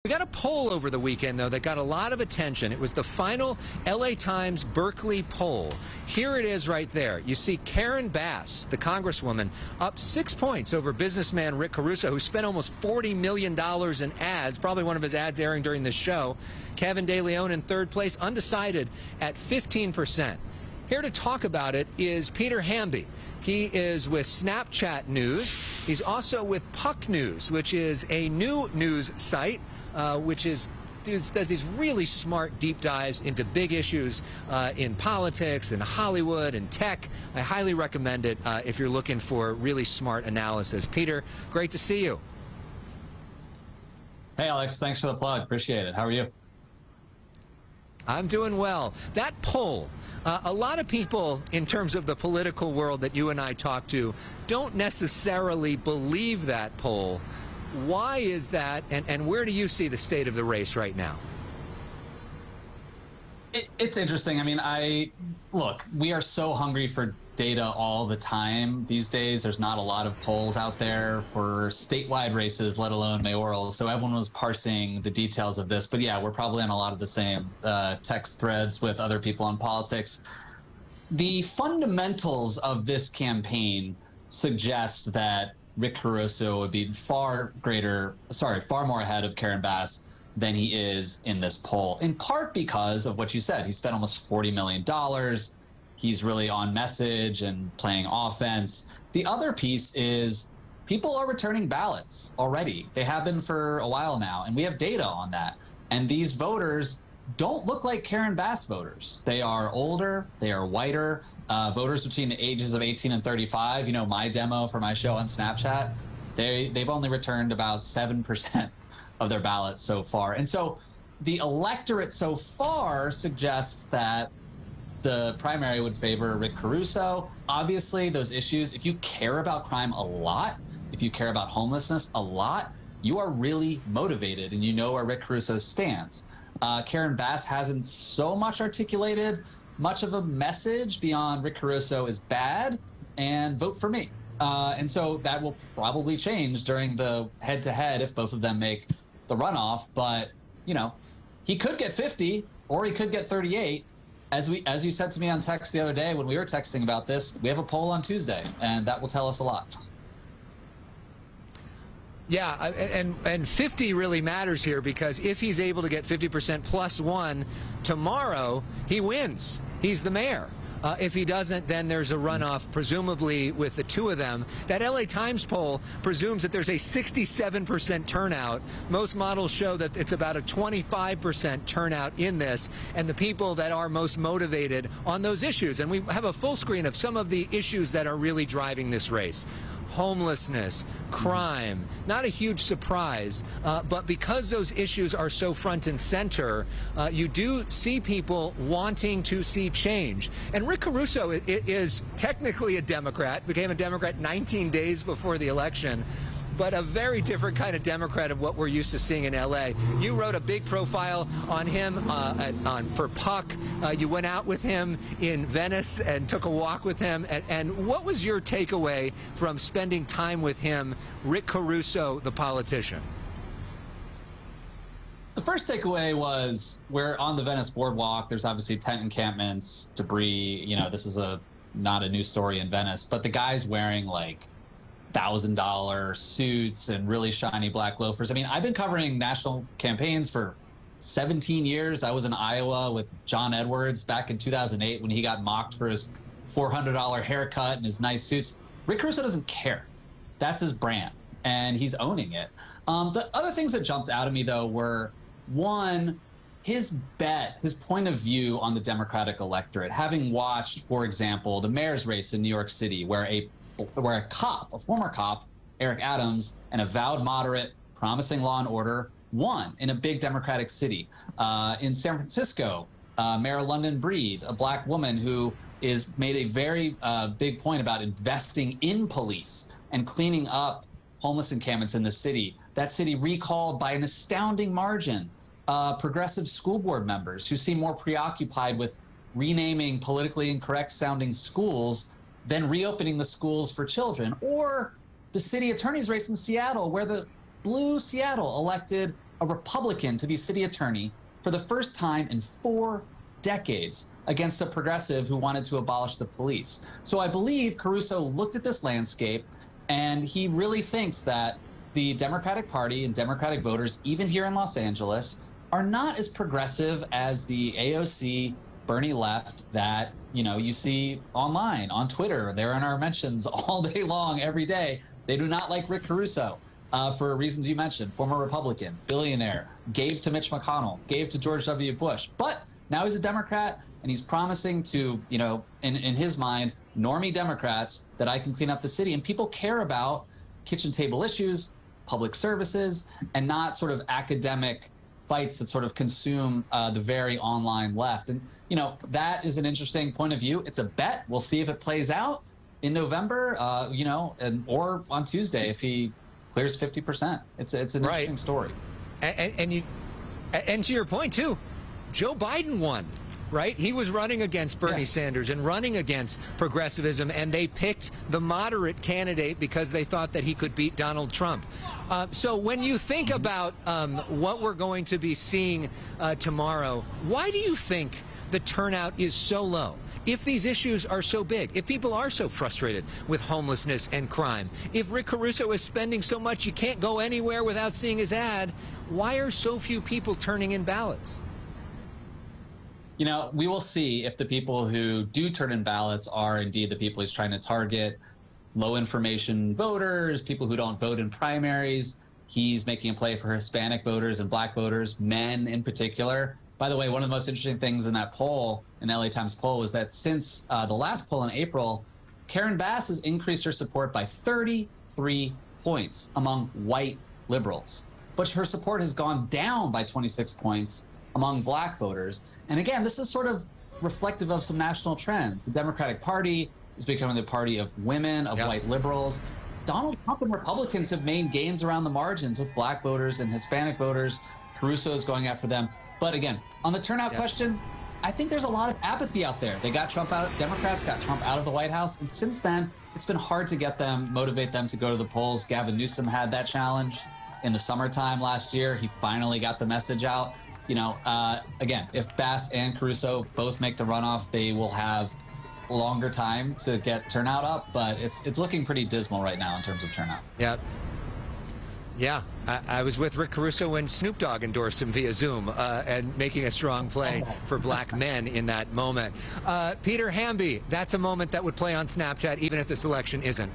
We got a poll over the weekend, though, that got a lot of attention. It was the final LA Times Berkeley poll. Here it is right there. You see Karen Bass, the congresswoman, up 6 points over businessman Rick Caruso, who spent almost $40 million in ads, probably one of his ads airing during this show. Kevin De Leon in third place, undecided at 15%. Here to talk about it is Peter Hamby. He is with Snapchat News. He's also with Puck News, which is a new news site, which does these really smart deep dives into big issues in politics and Hollywood and tech. I highly recommend it if you're looking for really smart analysis. Peter, great to see you. Hey, Alex. Thanks for the plug. Appreciate it. How are you? I'm doing well. That poll, a lot of people in terms of the political world that you and I talk to don't necessarily believe that poll. Why is that, and where do you see the state of the race right now? It's interesting. I mean, look, we are so hungry for data all the time these days. There's not a lot of polls out there for statewide races, let alone mayorals. So everyone was parsing the details of this. But yeah, we're probably on a lot of the same text threads with other people on politics. The fundamentals of this campaign suggest that Rick Caruso would be far more ahead of Karen Bass than he is in this poll, in part because of what you said. He spent almost $40 million. He's really on message and playing offense. The other piece is people are returning ballots already. They have been for a while now, and we have data on that. And these voters don't look like Karen Bass voters. They are older, they are whiter, voters between the ages of 18 and 35. You know, my demo for my show on Snapchat, they've only returned about 7% of their ballots so far. And so the electorate so far suggests that the primary would favor Rick Caruso. Obviously, those issues, if you care about crime a lot, if you care about homelessness a lot, you are really motivated and you know where Rick Caruso stands. Karen Bass hasn't so much articulated much of a message beyond Rick Caruso is bad and vote for me. And so that will probably change during the head-to-head if both of them make the runoff. But, you know, he could get 50 or he could get 38. As you said to me on text the other day when we were texting about this, we have a poll on Tuesday, and that will tell us a lot. Yeah, and 50 really matters here, because if he's able to get 50% plus one tomorrow, he wins. He's the mayor. If he doesn't, then there's a runoff, presumably with the two of them. That LA Times poll presumes that there's a 67% turnout. Most models show that it's about a 25% turnout in this, and the people that are most motivated on those issues. And we have a full screen of some of the issues that are really driving this race. Homelessness, crime, not a huge surprise, but because those issues are so front and center, you do see people wanting to see change. And Rick Caruso is technically a Democrat, became a Democrat 19 days before the election, but a very different kind of Democrat of what we're used to seeing in L.A. You wrote a big profile on him for Puck. You went out with him in Venice and took a walk with him. And what was your takeaway from spending time with him, Rick Caruso, the politician? The first takeaway was we're on the Venice boardwalk. There's obviously tent encampments, debris. You know, this is not a new story in Venice, but the guy's wearing like $1,000 suits and really shiny black loafers. I mean, I've been covering national campaigns for 17 years. I was in Iowa with John Edwards back in 2008 when he got mocked for his $400 haircut and his nice suits. Rick Caruso doesn't care. That's his brand, and he's owning it. The other things that jumped out at me, though, were, one, his point of view on the Democratic electorate, having watched, for example, the mayor's race in New York City, where a former cop, Eric Adams, an avowed moderate promising law and order, won in a big Democratic city. In San Francisco, Mayor London Breed, a black woman who made a very big point about investing in police and cleaning up homeless encampments in the city. That city recalled by an astounding margin progressive school board members who seem more preoccupied with renaming politically incorrect sounding schools than reopening the schools for children. Or the city attorney's race in Seattle, where the blue Seattle elected a Republican to be city attorney for the first time in 4 decades against a progressive who wanted to abolish the police. So I believe Caruso looked at this landscape and he really thinks that the Democratic Party and Democratic voters, even here in Los Angeles, are not as progressive as the AOC Bernie left that, you know, you see online, on Twitter. They're in our mentions all day long, every day. They do not like Rick Caruso for reasons you mentioned. Former Republican, billionaire, gave to Mitch McConnell, gave to George W. Bush. But now he's a Democrat, and he's promising to, you know, in his mind, normie Democrats that I can clean up the city. And people care about kitchen table issues, public services, and not sort of academic fights that sort of consume the very online left. And, you know, that is an interesting point of view. It's a bet. We'll see if it plays out in November, you know, or on Tuesday if he clears 50%. It's an interesting story. And to your point, too, Joe Biden won. Right? He was running against Bernie Sanders and running against progressivism, and they picked the moderate candidate because they thought that he could beat Donald Trump. So when you think about what we're going to be seeing tomorrow, why do you think the turnout is so low? If these issues are so big, if people are so frustrated with homelessness and crime, if Rick Caruso is spending so much you can't go anywhere without seeing his ad, why are so few people turning in ballots? You know, we will see if the people who do turn in ballots are indeed the people he's trying to target. Low information voters, people who don't vote in primaries. He's making a play for Hispanic voters and black voters, men in particular. By the way, one of the most interesting things in that poll, in LA Times poll, was that since the last poll in April, Karen Bass has increased her support by 33 points among white liberals. But her support has gone down by 26 points among black voters. And again, this is sort of reflective of some national trends. The Democratic Party is becoming the party of women, of white liberals. Donald Trump and Republicans have made gains around the margins with black voters and Hispanic voters. Caruso is going after them. But again, on the turnout question, I think there's a lot of apathy out there. They got Trump out, Democrats got Trump out of the White House. And since then, it's been hard to get them, motivate them to go to the polls. Gavin Newsom had that challenge in the summertime last year. He finally got the message out. You know, again, if Bass and Caruso both make the runoff, they will have longer time to get turnout up, but it's looking pretty dismal right now in terms of turnout. Yeah, I was with Rick Caruso when Snoop Dogg endorsed him via Zoom and making a strong play for black men in that moment. Peter Hamby, that's a moment that would play on Snapchat even if this election isn't.